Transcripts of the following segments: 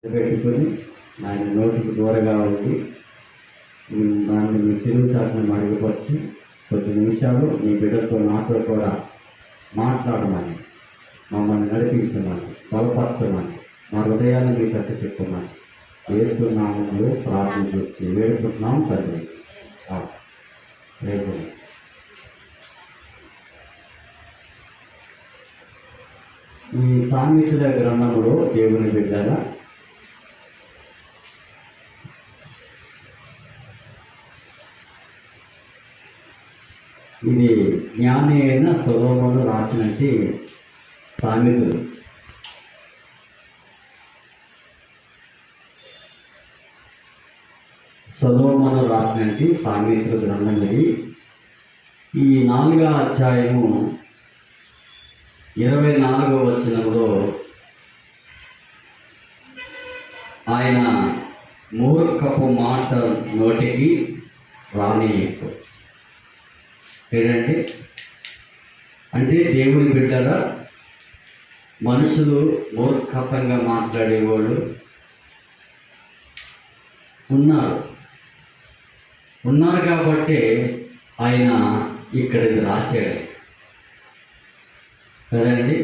పెట్టుకొని ఆయన నోటికి దూరంగా ఉండి దాన్ని మీ తెలుగు శాసనం అడిగిపరిచి కొద్ది నిమిషాలు మీ బిడ్డతో నాతో కూడా మాట్లాడమని, మమ్మల్ని నడిపించమని, బలపరచమని, మా హృదయాన్ని మీ కట్టి చెప్పుమని యేసు నామములో ప్రార్థన చేసి వేడుకుంటున్నాం తండ్రి. ఈ సామెతల గ్రంథంలో దేవుని బిడ్డగా ఇది జ్ఞాని అయిన సొలొమోను రాసినట్టు సామెతలు. సొలొమోను రాసినట్టు సామెతల గ్రంథం ఇది. ఈ 4వ అధ్యాయము 24వ వచనంలో ఆయన మూర్ఖపు మాట నోటికి రానియకు. ఏంటంటే అంటే దేవుని బిడ్డగా మనుషులు మూర్ఖతంగా మాట్లాడేవాళ్ళు ఉన్నారు కాబట్టి ఆయన ఇక్కడ ఇది రాశాడు కదండి.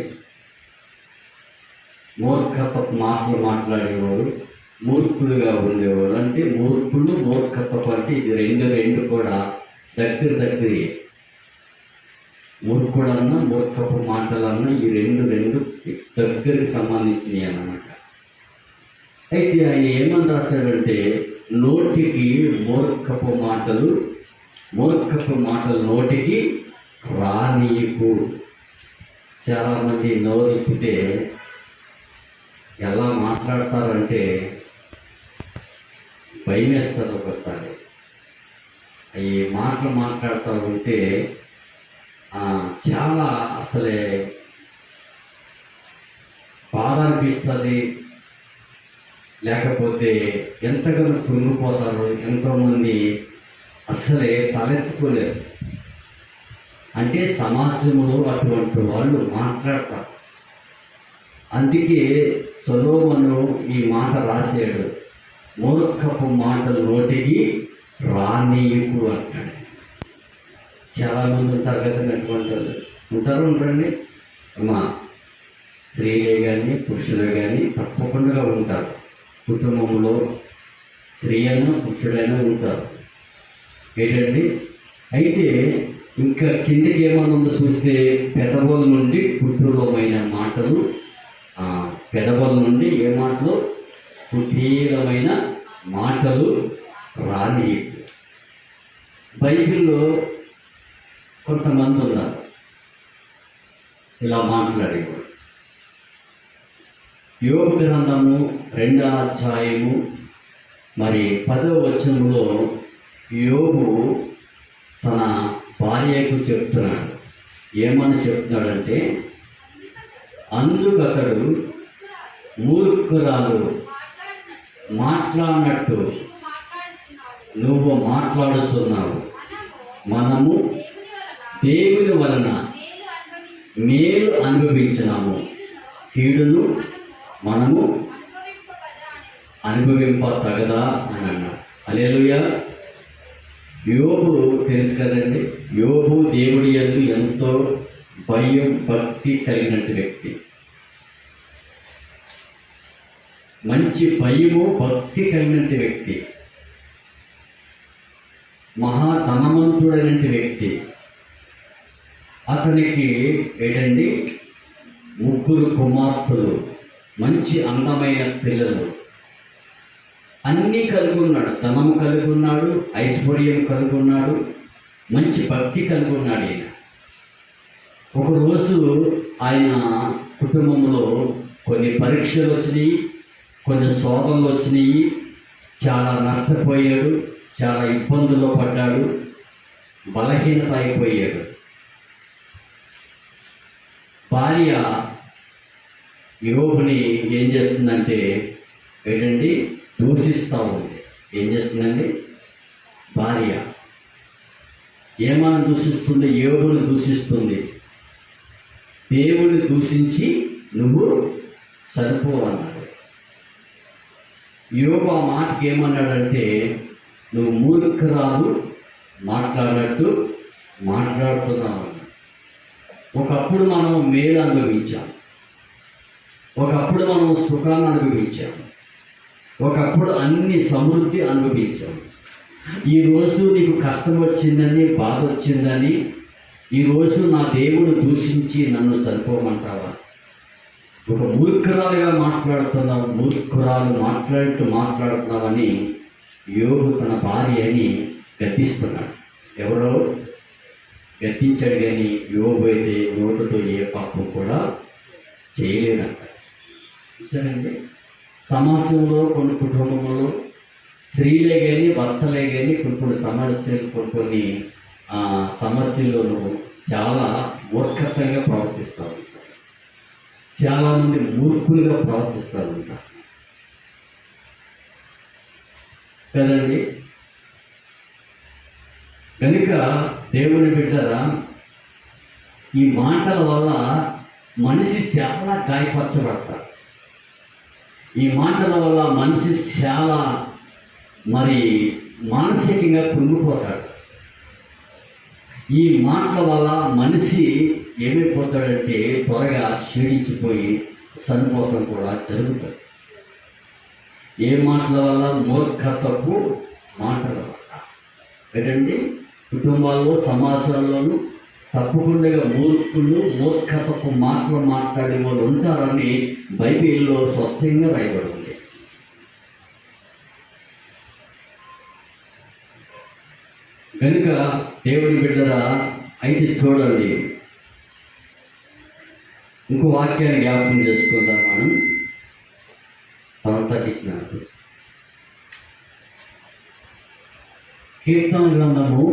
మూర్ఖతపు మాటలు మాట్లాడేవాడు, మూర్ఖులుగా ఉండేవాడు. అంటే మూర్ఖులు మూర్ఖతపు అంటే ఇది రెండు కూడా దగ్గరే. మూర్ఖుడన్నా మూర్ఖపు మాటలన్నా ఈ రెండు దగ్గరికి సంబంధించినవి అన్నమాట. అయితే ఆయన ఏమని రాశాడంటే నోటికి మూర్ఖపు మాటలు నోటికి రానీయకు. చాలామంది నోరు ఎత్తితే ఎలా మాట్లాడతారంటే భయం వేస్తారు. ఒకసారి ఈ మాటలు మాట్లాడుతూ ఉంటే చాలా అసలే బాధ అనిపిస్తుంది. లేకపోతే ఎంతగానో కృంగిపోతారు. ఎంతోమంది అసలే తలెత్తుకోలేరు. అంటే సమాజంలో అటువంటి వాళ్ళు మాట్లాడతారు. అందుకే సొలొమోను ఈ మాట రాశాడు, మూర్ఖపు మాటలు నోటికి రానీయకు అంటాడు. చాలామంది ఉంటారు కదండి, అటువంటి వాళ్ళు ఉంటారండి. అమ్మా స్త్రీలే కానీ పురుషులే కానీ తప్పకుండా ఉంటారు. కుటుంబంలో స్త్రీ అయినా పురుషుడైనా ఉంటారు. ఏంటండి అయితే ఇంకా కిందకి ఏమన్నా చూస్తే పెదవుల నుండి కుటీలమైన మాటలు, పెదవుల నుండి ఏ మాటలు కుటీలమైన మాటలు రాని. బైబిల్లో కొంతమంది ఉన్నారు ఇలా మాట్లాడేవాడు. యోబు గ్రంథము 2వ అధ్యాయము 10వ వచనంలో యోబు తన భార్యకు చెప్తున్నాడు. ఏమని చెప్తున్నాడంటే అందుకతడు మూర్ఖురాలు మాట్లాడినట్టు నువ్వు మాట్లాడుతున్నావు. మనము దేవుని వలన మేలు అనుభవించినాము, కీడును మనము అనుభవింపతగదా అని అన్నాడు. హల్లెలూయా. యోబు తెలుసు కదండి, యోబు దేవుడి యందు ఎంతో భయం భక్తి కలిగినట్టు వ్యక్తి. మంచి భయము భక్తి కలిగినట్టు వ్యక్తి, మహాధనవంతుడైనటువంటి వ్యక్తి. అతనికి ఏంటండి 3 కుమార్తెలు, మంచి అందమైన పిల్లలు, అన్నీ కలిగి ఉన్నాడు. ధనము కలిగి ఉన్నాడు, ఐశ్వర్యం కలిగి ఉన్నాడు, మంచి భక్తి కలిగి ఉన్నాడు. ఆయన ఒకరోజు ఆయన కుటుంబంలో కొన్ని పరీక్షలు వచ్చినాయి, కొన్ని శోధనలు వచ్చినాయి. చాలా నష్టపోయాడు, చాలా ఇబ్బందుల్లో పడ్డాడు, బలహీనత అయిపోయాడు. భార్య యోబుని ఏం చేస్తుందంటే ఏంటండి దూషిస్తూ ఉంది. ఏం చేస్తుందండి భార్య? ఏమని దూషిస్తుంది? యోబుని దూషిస్తుంది. దేవుని దూషించి నువ్వు సరిపోవన్నాడు. యోబు ఆ మాటకి ఏమన్నాడంటే, నువ్వు మూర్ఖురాలు మాట్లాడినట్టు మాట్లాడుతున్నావు. ఒకప్పుడు మనం మేలు అనుభవించాం, ఒకప్పుడు మనం సుఖాన్ని అనుభవించాం, ఒకప్పుడు అన్ని సమృద్ధి అనుభవించాం. ఈరోజు నీకు కష్టం వచ్చిందని, బాధ వచ్చిందని, ఈరోజు నా దేవుడు దూషించి నన్ను చనిపోమంటావా? ఒక మూర్ఖురాలుగా మాట్లాడుతున్నావు, మూర్ఖురాలు మాట్లాడుతున్నావని యోబు తన భార్యని గద్దిస్తున్నాడు. ఎవరో గద్దించాడు, కానీ యోబు అయితే నోటుతో ఏ పాపం కూడా చేయలేదంట. సరేండి, సమాజంలో కొన్ని కుటుంబంలో స్త్రీలే కానీ భర్తలే కానీ కొన్ని సమస్యలు కొన్ని సమస్యలను చాలా మూర్ఖతంగా ప్రవర్తిస్తూ ఉంటారు. చాలామంది మూర్ఖులుగా ప్రవర్తిస్తూ ఉంటారు కదండి. కనుక దేవుని బిడ్డరా, ఈ మాటల వల్ల మనిషి చాలా గాయపరచబడతాడు. ఈ మాటల వల్ల మనిషి చాలా మానసికంగా కృంగిపోతాడు. ఈ మాటల వల్ల మనిషి ఏమైపోతాడంటే త్వరగా క్షీణించిపోయి చనిపోవటం కూడా జరుగుతుంది. ఏ మాటల వల్ల? మూర్ఖతపు మాటల వల్ల. ఏంటండి, కుటుంబాల్లో సమాజాల్లోనూ తప్పకుండా మూర్ఖతపు మాటలు మాట్లాడే వాళ్ళు ఉంటారని బైబిల్లో స్పష్టంగా రాయబడి ఉంది. కనుక దేవుని బిడ్డరా, అయితే చూడండి, ఇంకో వాక్యాన్ని జ్ఞాపకం చేసుకుందాం మనం. సమర్థించినట్టు కీర్తన గ్రంథము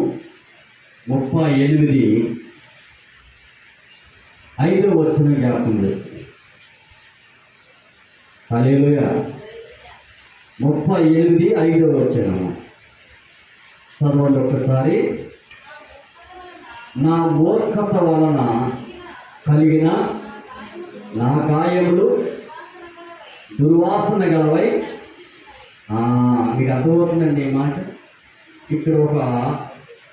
38:5 జ్ఞాపకం చేస్తుంది. హల్లెలూయా. 38:5 చదవండి ఒకసారి. నా మూర్ఖత వలన కలిగిన నా గాయములు దుర్వాసన గలవై. మీకు అర్థమవుతుందండి ఈ మాట. ఇక్కడ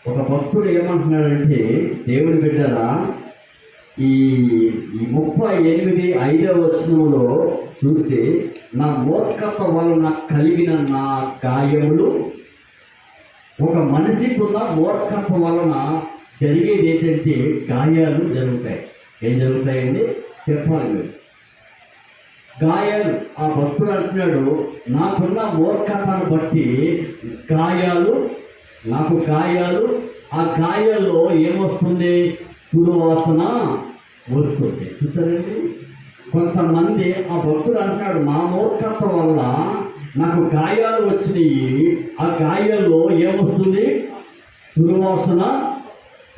ఒక భక్తుడు ఏమంటున్నాడంటే, దేవుని బిడ్డరా, ఈ 38:5 చూస్తే, నా మూర్ఖత వలన కలిగిన నా గాయములు. ఒక మనిషికి ఉన్న మూర్ఖత్వం వలన జరిగేది ఏంటంటే గాయాలు జరుగుతాయి. ఏం జరుగుతాయండి చెప్పాలి మీరు. గాయాలు. ఆ భక్తుడు అంటున్నాడు, నాకున్న మూర్ఖతను బట్టి నాకు గాయాలు. ఆ గాయాల్లో ఏమొస్తుంది? దుర్వాసన వస్తుంది. చూసారండి, కొంతమంది ఆ భక్తుడు అంటున్నాడు, నా మూర్ఖత్వం వల్ల నాకు గాయాలు వచ్చినాయి. ఆ గాయాల్లో ఏమొస్తుంది? దుర్వాసన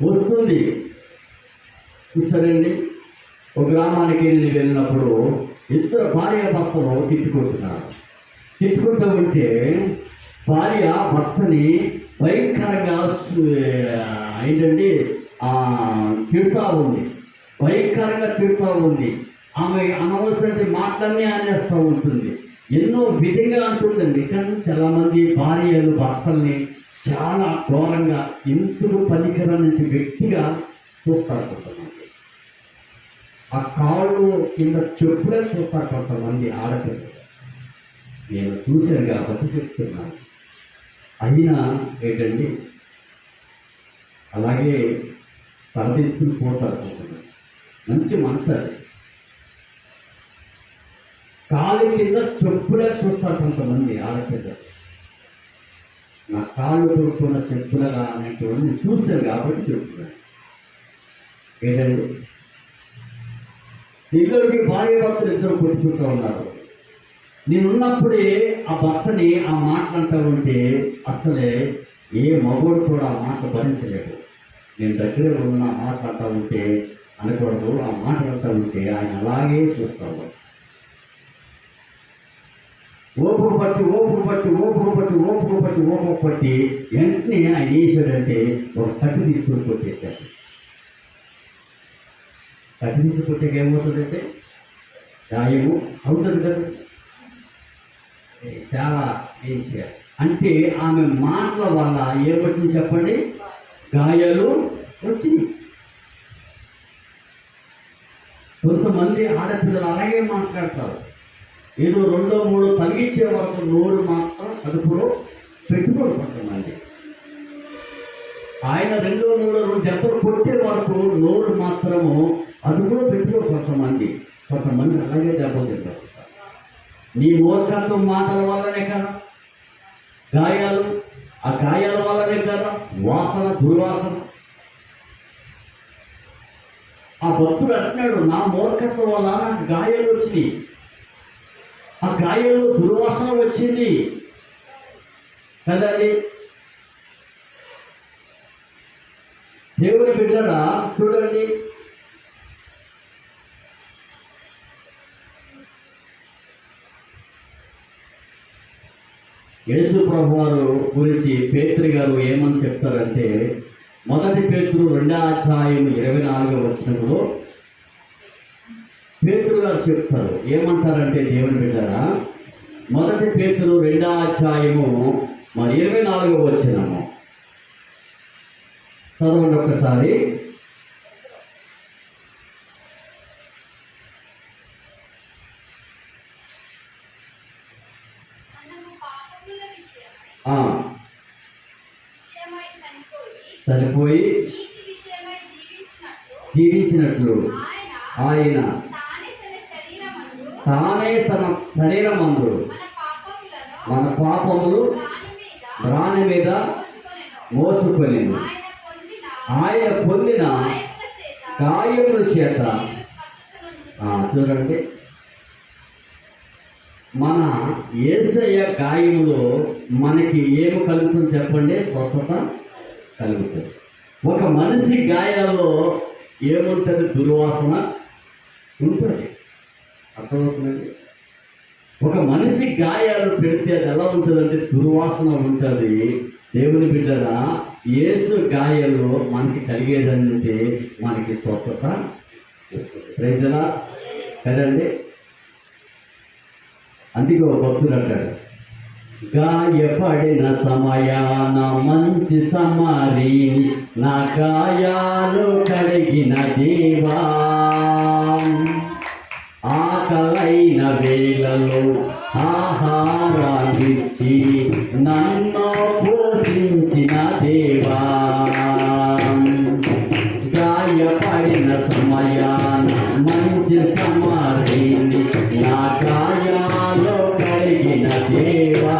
వస్తుంది. చూసారండి, ఒక గ్రామానికి వెళ్ళినప్పుడు ఇద్దరు భార్య భర్తలు తిట్టుకుంటూ ఉంటే భార్య భర్తని భయంకరంగా ఏంటంటే భయంకరంగా తిడుతూ ఉంది. ఆమె అనవసరం మాటలన్నీ అనేస్తూ ఉంటుంది. ఎన్నో విధంగా అంటుందండి. కానీ చాలామంది భార్యలు భర్తల్ని చాలా ఘోరంగా, ఎందుకు పనికిరాని వ్యక్తిగా చూస్తారు కొంతమంది. ఆ కాళ్ళు కింద చెప్పులే చూస్తారు కొంతమంది ఆడపిల్లలు. నేను చూశాను కాబట్టి చెప్తున్నాను. అయినా ఏంటండి, అలాగే తలదీసుకుని పోతారు కొంతమంది. మంచి మనసు అది. కాలు కింద చెప్పులే చూస్తారు కొంతమంది ఆడపిల్లలు. నా కాళ్ళు తోడుకున్న చెప్పులుగా అనేటువంటి చూశాను కాబట్టి చెప్తున్నాను. ఏంటండి, ఇద్దరికి భార్య భర్తలు ఇద్దరు కొట్టుకుంటూ ఉన్నారు. నేనున్నప్పుడే ఆ భర్తని ఆ మాటలు అంటూ ఉంటే అసలే ఏ మగోడు కూడా ఆ మాట భరించలేడు. నేను దగ్గర ఉన్న మాట అంటూ ఉంటే అనకూడదు, ఆ మాట అంటూ ఉంటే ఆయన అలాగే చూస్తాడు. ఓపిక పట్టి వెంటనే ఆయన చేశాడంటే ఒక కట్టు తీసుకొని కొట్టేశాడు. కట్టు తీసుకు కొట్టాక ఏమవుతుందంటే గాయము అవుతుంది కదా. చాలా ఏం చేయాలి అంటే ఆమె మాటల వల్ల ఏమొచ్చింది చెప్పండి, గాయాలు వచ్చింది. కొంతమంది ఆడపిల్లలు అలాగే మాట్లాడతారు, ఏదో 2 3 తగ్గించే వరకు నోరు మాత్రం అదుపులో పెట్టుకోరు. కొంతమంది ఆయన 2 3 దెబ్బలు కొట్టే వరకు నోరు మాత్రము అదుపులో పెట్టుకోరు. కొంతమంది అలాగే దెబ్బలు తింటారు. నీ మూర్ఖత్వం మాటల వల్లనే కదా గాయాలు, ఆ గాయాల వల్లనే కదా వాసన, దుర్వాసన. ఆ భక్తుడు అంటున్నాడు, నా మూర్ఖత్వం వల్ల నాకు గాయాలు వచ్చినాయి, ఆ గాయాల్లో దుర్వాసన వచ్చింది కదండి. దేవుని బిడ్డరా చూడండి, యేసు ప్రభువారు గురించి పేతురు గారు ఏమని చెప్తారంటే, 1 పేతురు 2:24 పేతురు గారు చెప్తారు. ఏమంటారంటే దేవుని బిడ్డరా, 1 పేతురు 2:24 చదవండి ఒక్కసారి. చనిపోయి జీవించినట్లు ఆయన తానే తన శరీరమందు మన పాపములు రాని మీద మోసుకొని ఆయన పొందిన గాయముల చేత. చూడండి, మన యేసయ్య గాయములో మనకి ఏమి కలుగుతుంది చెప్పండి, స్వస్థత కలుగుతుంది. ఒక మనిషి గాయాల్లో ఏముంటుంది, దుర్వాసన ఉంటుంది. అర్థమవుతుందండి. ఒక మనిషి గాయాలు పెడితే అది ఎలా ఉంటుందంటే దుర్వాసన ఉంటుంది. దేవుని బిడ్డరా, యేసు గాయాలు మనకి కలిగేదంటే మనకి స్వస్థత ప్రజల కదండి. అందుకే ఒక భక్తుడు అంటాడు, గాయపడిన సమయాన మంచి సమారి నా గాయాలు కడిగిన దేవా, ఆకలైన వేళలో ఆహారాన్నిచ్చి నన్ను పోషించిన దేవా, గాయపడిన సమయాన మంచి సమాధిని నా గాయాలు కడిగిన దేవా,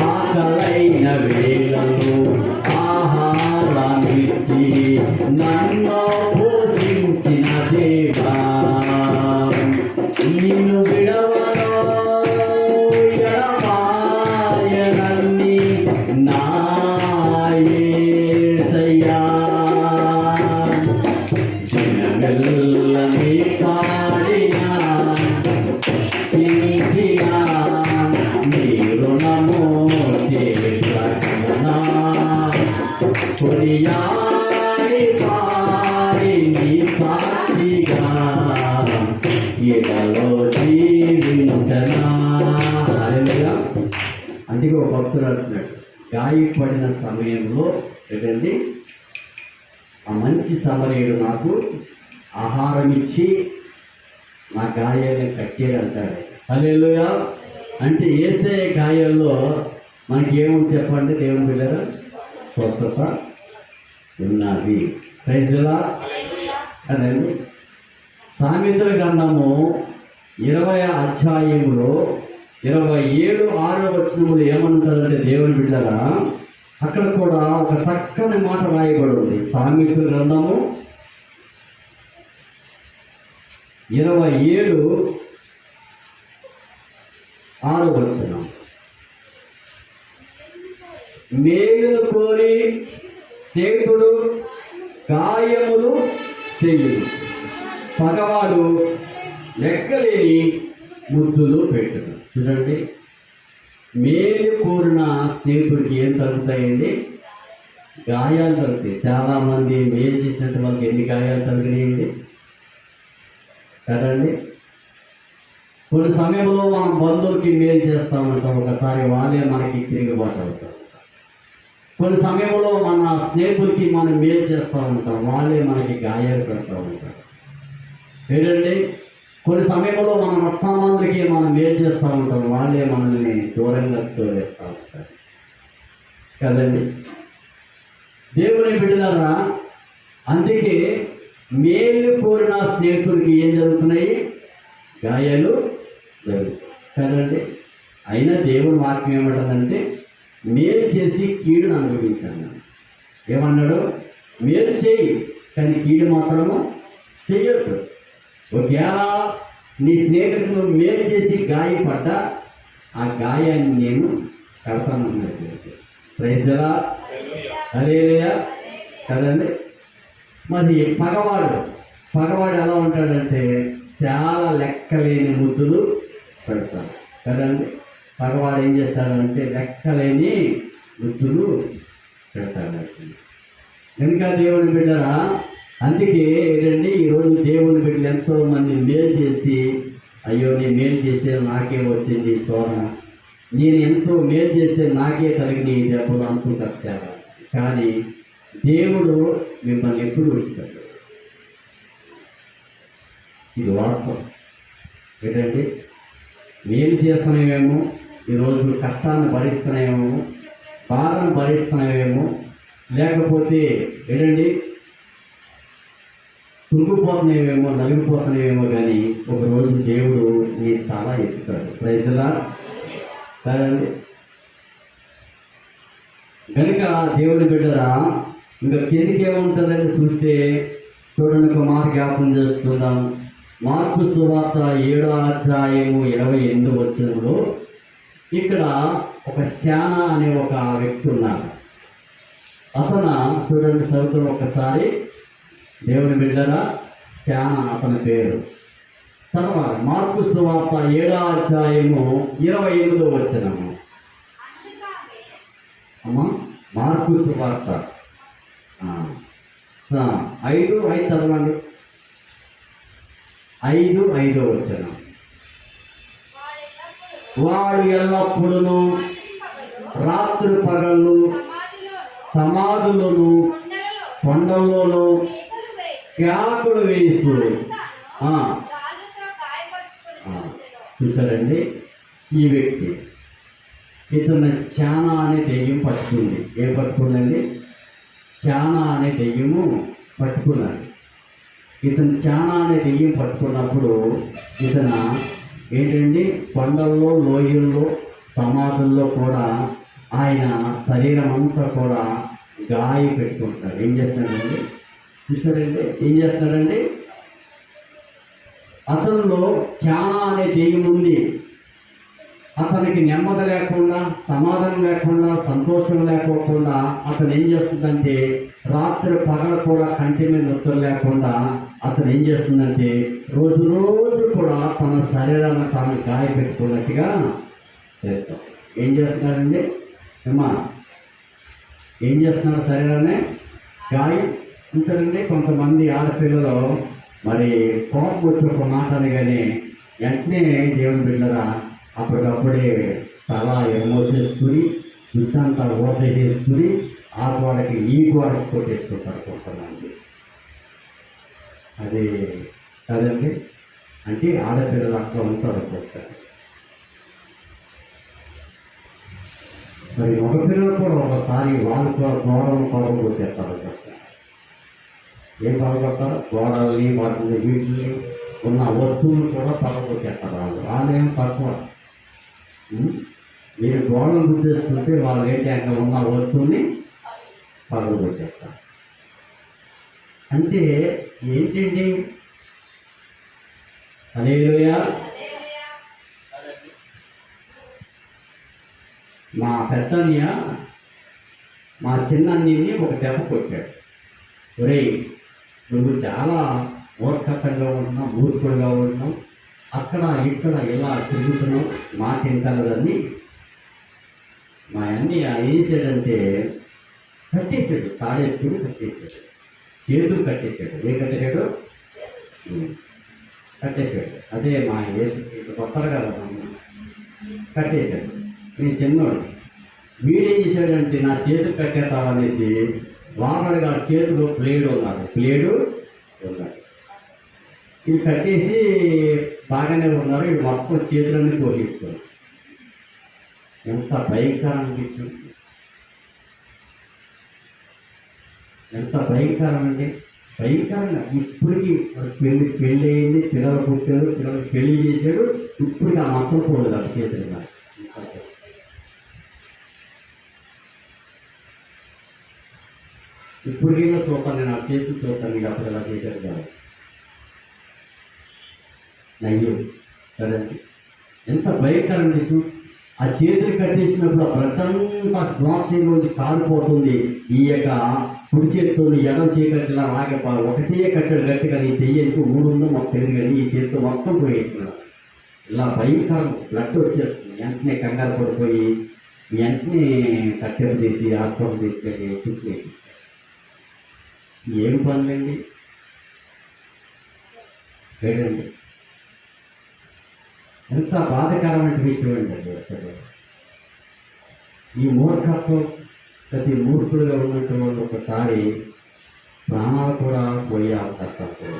ఆకలైన వేళలో ఆహారాన్నిచ్చి నన్ను పోషించిన దేవా, నిన్ను విడవను ఎడబాయనన్ని నా యేసయ్యా, దినమెల్లని కాడినా తీర్చినా నీ రుణము తీర్చనా, కొనియాడి పాడి నీ సాక్షిగా ఇలాలో జీవించనా. అందుకే ఒక భక్తుడు అంటున్నాడు, గాయపడిన సమయంలో ఏంటండి ఆ మంచి సమరయుడు నాకు ఆహారం ఇచ్చి నా గాయాన్ని కట్టాడు అంటాడు. హల్లెలూయా. అంటే యేసే గాయాల్లో మనకి ఏముంది చెప్పండి దేవుని బిడ్డరా, స్వస్థత ఉన్నది. Praise Lord. అదండి సామెతల గ్రంథము 20:27-6 ఏమంటారంటే దేవుని బిడ్డరా, అక్కడ కూడా ఒక చక్కని మాట రాయబడి ఉంది. సామెతల గ్రంథము 27:6 మేలు కోరి స్నేహితుడు గాయములు చేయుడు, పగవాడు లెక్కలేని ముద్దులు పెట్టుడు. చూడండి, మేలు కోరిన స్నేహితుడికి ఏం తగ్గుతాయండి, గాయాలు తగ్గుతాయి. చాలామంది మేలు చేసినట్టు వాళ్ళకి ఎన్ని గాయాలు తగ్గినాయండి కదండి. కొన్ని సమయంలో మనం బంధువులకి మేలు చేస్తూ ఉంటాం, ఒకసారి వాళ్ళే మనకి తిరిగిబాటు అవుతారు. కొన్ని సమయంలో మన స్నేహితులకి మనం మేలు చేస్తూ ఉంటాం, వాళ్ళే మనకి గాయాలు పెడతా ఉంటారు. ఏంటంటే కొన్ని సమయంలో మన మత్సామానులకి మనం మేలు చేస్తూ ఉంటాం, వాళ్ళే మనల్ని దూరంగా తోలేస్తూ ఉంటారు కదండి. దేవుని బిడ్డలారా, అందుకే మేలు కోరిన స్నేహితుడికి ఏం జరుగుతున్నాయి? గాయాలు జరుగుతాయి కదండి. అయినా దేవుని వాక్యం ఏమంటుందంటే మేలు చేసి కీడును అనుభవించాను. ఏమన్నాడు? మేలు చేయి కానీ కీడు మాత్రము చెయ్యొద్దు. ఒకవేళ నీ స్నేహితుడు మేలు చేసి గాయపడ్డా ఆ గాయాన్ని నేను కడతానన్నట్టు. ప్రైజ్ ది లార్డ్, హల్లెలూయా కదండి. మరి పగవాడు ఎలా ఉంటాడంటే చాలా లెక్కలేని ముద్దులు పెడతాడు కదండి. పగవాడు ఏం చేస్తాడంటే లెక్కలేని ముద్దులు పెడతాడు. ఇంకా దేవుని బిడ్డరా, అందుకే ఏంటండి ఈరోజు దేవుని బిడ్డలు ఎంతో మంది మేలు చేసి, అయ్యో నేను మేలు చేసేది నాకే వచ్చింది శోధన, నేను ఎంతో మేలు చేసేది నాకే కలిగిన ఈ దెబ్బలు అనుకుంటారు. కానీ దేవుడు మిమ్మల్ని ఎప్పుడు విడిచిపెట్టాడు. ఇది వాస్తవం. ఏంటంటే మేలు చేస్తున్నామేమో, ఈరోజు కష్టాన్ని భరిస్తున్నామేమో, బాధను భరిస్తున్నామేమో, లేకపోతే ఏంటండి తుంగిపోతున్నామేమో, నలిగిపోతున్నామేమో, కానీ ఒకరోజు దేవుడు నీ తల ఎత్తుతాడు. ప్రైజ్ ది లార్డ్ కదండి. కనుక దేవుని బిడ్డరా, ఇంకా కిందికి ఏముంటుందని చూస్తే చూడండి, ఒక మాట జ్ఞాపకం చేసుకుందాం. మార్కు సువార్త 7వ అధ్యాయము 28వ వచనంలో ఇక్కడ ఒక శానా అనే ఒక వ్యక్తి ఉన్నారు. అతను చూడండి, చదువుతున్న ఒకసారి దేవుని బిడ్డరా, శానా అతని పేరు చదవాలి. మార్కు సువార్త 7వ అధ్యాయము 28వ వచనము. అమ్మా, మార్కు సువార్త 5 చదవండి. 5వ వచనం. వాడు ఎల్లప్పుడూ రాత్రి పగళ్ళు సమాధులను కొండలలో కేకలు వేస్తూ చూసారండి. ఈ వ్యక్తి ఇతను చానా అనే దెయ్యం పట్టుకుంది. ఏం పట్టుకుందండి? చానా అనే దెయ్యము పట్టుకున్నాడు. ఇతను చానా అనే దెయ్యం పట్టుకున్నప్పుడు ఇతను ఏంటండి కొండల్లో, లోయల్లో, సమాధుల్లో కూడా ఆయన శరీరం అంతా కూడా గాయ పెట్టుకుంటాడు. ఏం చేస్తున్నాడండి? చూసారండి ఏం చేస్తున్నాడండి? అతనిలో చానా అనే దెయ్యం ఉంది. అతనికి నెమ్మది లేకుండా, సమాధానం లేకుండా, సంతోషం లేకోకుండా అతను ఏం చేస్తుందంటే రాత్రి పగల కూడా కంటి మీద నొప్పులు లేకుండా అతను ఏం చేస్తుందంటే రోజు కూడా తన శరీరాన్ని తాను గాయ పెట్టుకున్నట్టుగా చేస్తాం. ఏం చేస్తున్నారండి అమ్మా? ఏం చేస్తున్నారు? శరీరాన్ని గాయ ఉంచారండి. కొంతమంది ఆడపిల్లలు మరి కోపం వచ్చి ఒక మాట అనగానే వెంటనే దేవుని బిడ్డరా అప్పటికప్పుడే తల ఎమోసేసుకుని చుట్టంతా ఓట చేసుకుని ఆ గోడకి ఈ గోడకి కొట్టేసుకుంటారు కొంతమంది. అది కదండి. అంటే ఆడపిల్లలు అక్కడ ఉంటారు ఒక్కొక్కసారి. మరి మగపిల్లలు కూడా ఒకసారి వాళ్ళు కూడా గోడలను పగలగొట్టేస్తారు. ఏం పగలగొడతారు? గోడల్ని, వాటిని, వీటిని ఉన్న వస్తువులు కూడా పగలగొట్టేస్తారు. వాళ్ళేం తక్కువ. మీరు గోడలు గుర్తిస్తుంటే వాళ్ళు ఏంటి అక్కడ ఉన్న వస్తువుని పగలగొట్టేస్తారు. అంటే ఏంటండి? హల్లెలూయా. మా పెద్దన్నయ్య మా చిన్నన్నయ్యని ఒక దెబ్బ కొట్టాడు. ఒరేయ్, నువ్వు చాలా మూర్ఖతంగా ఉంటున్నావు, మూర్ఖుడుగా ఉంటున్నావు, అక్కడ ఇక్కడ ఇలా తిరుగుతున్నావు, మాట వింటలేదని మా అన్నయ్య ఏం చేశాడంటే కట్టేశాడు. తాడేసుకుని కట్టేశాడు, చేతులు కట్టేశాడు. ఏ కట్టేశాడు? కట్టేశాడు. అదే మా యేసు ఇప్పుడు కొత్తగా కదా కట్టేశాడు. నేను చిన్నోడు. వీడేం చేశాడంటే నా చేతులు కట్టేస్తావనేసి వామడి గారి చేతిలో ప్లేడు ఉన్నాడు. ఇది కట్టేసి బాగానే ఉన్నారు. ఇవి మొత్తం చేతులన్నీ తోలిస్తున్నారు. ఎంత భయంకరం అనిపిస్తుంది, ఎంత భయంకరం అంటే భయంకరంగా. ఇప్పటికి పెళ్ళి అయింది, పిల్లలు పుట్టారు, పిల్లలు పెళ్లి చేశాడు. ఇప్పటికి ఆ మొత్తం పోలేదు ఆ చేతులు. ఇప్పటికైనా చూస్తాను, నేను ఆ చేతులు చూస్తాను. మీరు అప్పుడు ఎలా చేశారు కాదు నయ్యో కదండి. ఎంత భయంకరం విషయం. ఆ చేతులు కట్టేసినప్పుడు ఆ బ్లడ్డంతా ద్రాక్షలోంచి కాలిపోతుంది. ఈ యొక్క కుడి చేతితో ఎడం చేయకట్టిలా రాగే ఒక చెయ్య కట్టాడు గట్టిగా. ఈ చెయ్యి ఎందుకు ఊరుందో మాకు తెలియదు కానీ ఈ చేతితో మొత్తం పోయేస్తున్నాడు. ఇలా భయంకరం బ్లడ్ వచ్చేస్తుంది. వెంటనే కంగారు పడిపోయి వెంటనే కట్టెలు తీసి హాస్పిటల్ తీసుకెళ్ళి చుట్టూ ఏం పనులండి లేదండి. ఎంత బాధకరమైన విషయం ఏంటండి అసలు. ఈ మూర్ఖత్వం ప్రతి మూర్ఖులుగా ఉన్నట్టు వాళ్ళు ఒకసారి ప్రాణాలు కూడా పోయే అవకాశాలు కూడా.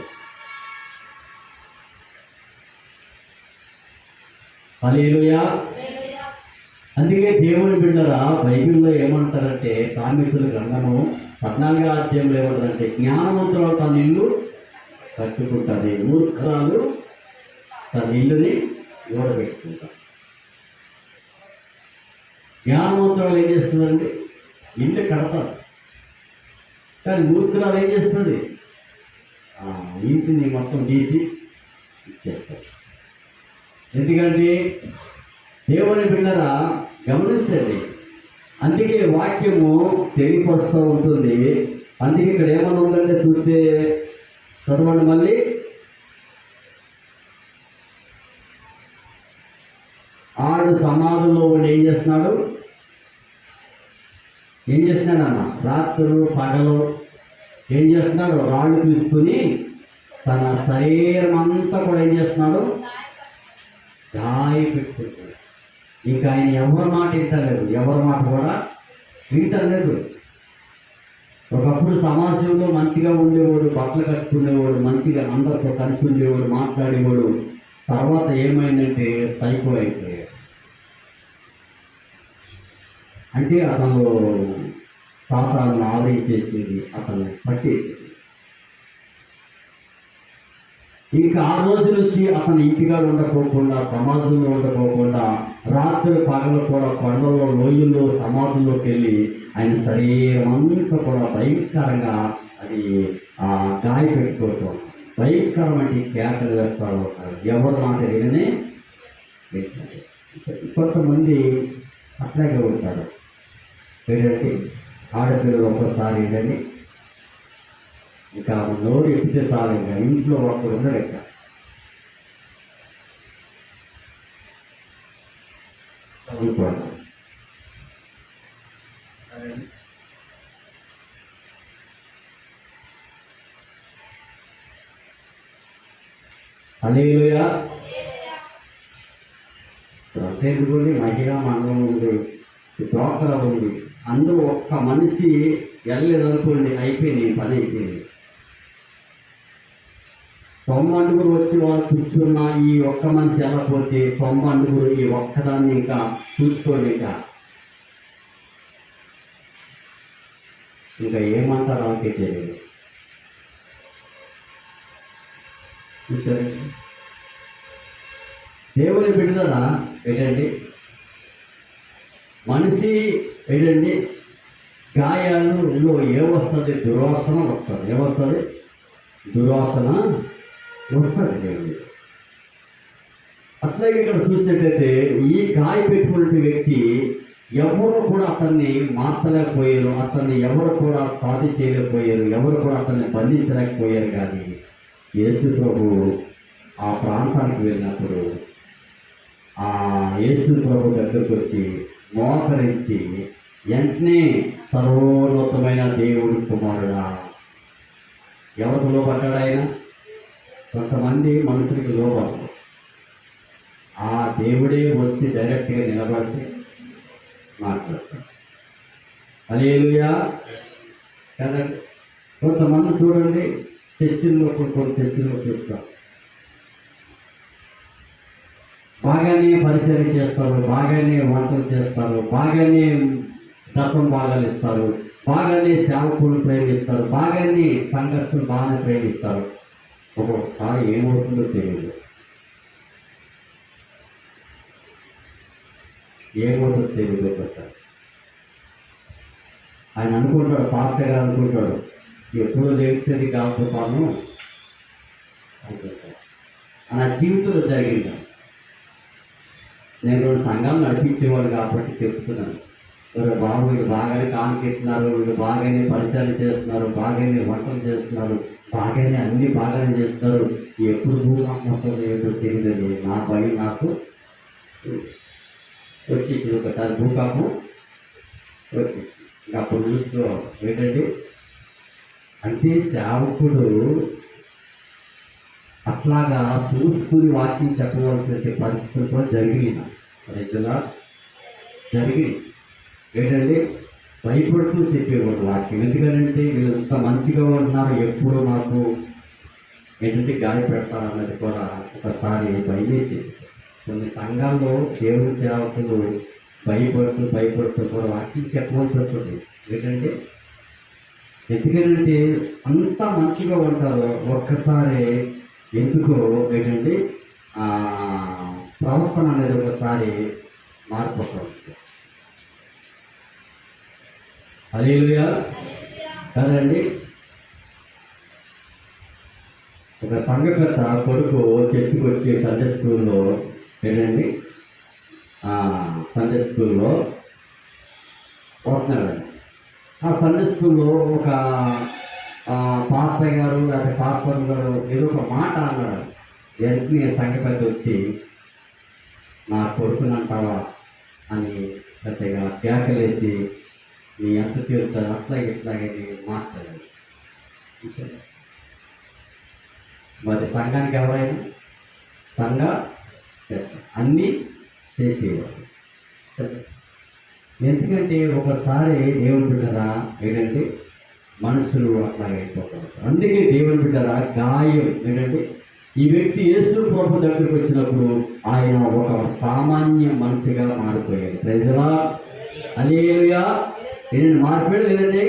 హల్లెలూయా. అందుకే దేవుని బిడ్డల బైబిల్లో ఏమంటారంటే సామెతల గ్రంథము 14వ అధ్యాయంలో ఏమంటారంటే జ్ఞానవంతులు తన ఇల్లు కట్టుకుంటుంది, మూర్ఖురాలు తన ఇల్లుని ఓడబెట్టుకుంటారు. జ్ఞానవంతురాలు ఏం చేస్తుందండి? ఇల్లు కడతారు. కానీ మూర్ఖురాలు ఏం చేస్తుంది? ఇంటిని మొత్తం తీసి ఇచ్చేస్తారు. ఎందుకంటే దేవుని బిడ్డరా గమనించండి. అందుకే వాక్యము తెలియపరుస్తూ ఉంటుంది. అందుకే ఇక్కడ ఏమన్నా ఉందంటే చూస్తే చదవండి మళ్ళీ. ఆడు సమాధిలో ఉండి ఏం చేస్తున్నాడన్న రాత్రులు పగలు ఏం చేస్తున్నాడు? రాళ్ళు తీసుకుని తన శరీరం అంతా కూడా ఏం చేస్తున్నాడు? గాయ పెట్టుకుంటాడు. ఇంకా ఆయన ఎవరి మాట వింటలేదు, ఎవరి మాట కూడా వింటలేదు. ఒకప్పుడు సమాజంలో మంచిగా ఉండేవాడు, బట్టలు కట్టుకునేవాడు, మంచిగా అందరితో కలిసి ఉండేవాడు, మాట్లాడేవాడు. తర్వాత ఏమైందంటే సైకో అయిపోయాడు. అంటే అతను సాతాను ఆవరించేసేది, అతను పట్టేసేది. ఇంకా ఆ రోజు నుంచి అతను ఇంటిగా ఉండకోకుండా, సమాజంలో ఉండకోకుండా, రాత్రి పగలు కూడా కొండల్లో, లోయల్లో, సమాధుల్లోకి వెళ్ళి ఆయన శరీరం అంతా కూడా భయంకరంగా అది గాయ పెట్టుకోవటం, భయంకరమైన కేకలు వేస్తారు. ఎవరు మాట విననే కొంతమంది అట్లాగే ఉంటారు. ఏంటంటే ఆడపిల్లలు ఒక్కసారి ఏంటని ఇంకా నోరు ఎప్పితే చాలు, ఇంకా ఇంట్లో ఒక్కడు ఉండడు. ఇంకా చదువుకోండి. హల్లెలూయా. అంతేందుకోండి, మహిళా మండలం ఉంది, డోక్రా ఉంది, అందులో ఒక్క మనిషి వెళ్ళలేదనుకోండి, అయిపోయింది, పని అయిపోయింది. 90 వచ్చి వాళ్ళు కూర్చున్న ఈ ఒక్క మనిషి వెళ్ళకపోతే 90 ఈ ఒక్కదాన్ని ఇంకా చూసుకోండి. ఇంకా ఏమంటారు అంతే తెలియదు. చూసారు దేవుని బిడ్డలా ఏంటండి, మనిషి ఏంటండి గాయాలలో ఏమొస్తుంది? దుర్వాసన వస్తుంది. ఏమొస్తుంది? దుర్వాసన వస్తుంది దేవుడి. అట్లాగే ఇక్కడ చూసినట్టయితే ఈ గాయ పెట్టుకున్న వ్యక్తి ఎవరు కూడా అతన్ని మార్చలేకపోయారు, అతన్ని ఎవరు కూడా సాధి చేయలేకపోయారు, ఎవరు కూడా అతన్ని బంధించలేకపోయారు. కానీ యేసు ప్రభు ఆ ప్రాంతానికి వెళ్ళినప్పుడు ఆ యేసు ప్రభు దగ్గరకు వచ్చి మోకరించి వెంటనే సర్వోన్నతమైన దేవుడి కుమారుడా, ఎవరిలో పడ్డాడు ఆయన? కొంతమంది మనుషులకి లోపడరు. ఆ దేవుడే వచ్చి డైరెక్ట్గా నిలబడితే మాట్లాడతారు. హల్లెలూయా కదండి. కొంతమంది చూడండి, చర్చిల్లో కొన్ని చర్చిల్లో చూస్తాం, బాగానే పరిచయం చేస్తారు, బాగానే వంటలు చేస్తారు, బాగానే దశం భాగాలు ఇస్తారు, బాగానే సేవకులు ప్రేమిస్తారు, బాగానే సంఘస్థులు బాగానే ప్రేమిస్తారు. ఒక్కొక్కసారి ఏమవుతుందో తెలియదు. ఒక్కొక్కసారి ఆయన అనుకుంటాడు, పాస్టర్ గారు అనుకుంటాడు, ఎప్పుడు లేస్తుంది కాకపోతాను అనుకుంటాడు. నా జీవితంలో జరిగింది. నేను 2 సంఘాలు నడిపించేవాడు కాబట్టి చెప్తున్నాను. బాబు వీళ్ళు బాగానే కానికెత్తున్నారు, వీళ్ళు బాగానే పరిచయాలు చేస్తున్నారు, బాగానే వంటలు చేస్తున్నారు, బాగానే అన్నీ బాగానే చేస్తున్నారు, ఎప్పుడు భూకంపం ఏదో తెలియదు. నా భయం నాకు వచ్చేసి ఒకసారి భూకంపం వచ్చేసి అప్పుడు చూస్తూ ఏంటంటే, అంటే సేవకుడు అట్లాగా చూసుకుని వాక్యం చెప్పవలసిన పరిస్థితులు కూడా జరిగినాయి. ఏంటంటే భయపడుతూ చెప్పేవాడు వాక్యం. ఎందుకంటే వీళ్ళు ఇంత మంచిగా ఉంటున్నారు, ఎప్పుడు మాకు ఏంటంటే గాయపెడతారు అన్నది కూడా ఒకసారి భయమేసి. కొన్ని సంఘాల్లో దేవుని సేవకులు భయపడుతూ కూడా వాక్యం చెప్పవలసి వస్తుంది. ఎందుకంటే అంత మంచిగా ఉంటారు, ఒక్కసారి ఎందుకో ఏంటంటే ప్రవర్తన అనేది ఒకసారి మారిపోతుంది. హల్లెలూయా కదండి. ఒక సంఘకర్త కొడుకు చర్చికి వచ్చి సండే స్కూల్లో ఏంటండి సండే స్కూల్లో పోతున్నాడండి. ఆ సండే స్కూల్లో ఒక పాస్టర్ గారు లేదా పాస్టర్ గారు ఏదో ఒక మాట అన్నాడు. వెంటనే సంఘకర్త వచ్చి నా కొడుకునంటావా అని పెద్దగా కేకలేసి నీ ఎంత తీరుతారు అట్లాగే ఇట్లాగే మాట్లాడాలి. మరి సంఘానికి ఎవరైనా సంఘ అన్నీ చేసేవారు. ఎందుకంటే ఒకసారి దేవుని బిడ్డరా ఏంటంటే మనుషులు అట్లాగే అయిపోతారు. అందుకే దేవుని బిడ్డరా గాయం ఏంటంటే ఈ వ్యక్తి యేసు ప్రభు దగ్గరికి వచ్చినప్పుడు ఆయన ఒక సామాన్య మనిషిగా మారిపోయాడు. ప్రజలా హల్లెలూయా. నేను మారిపోయాడు లేదండి.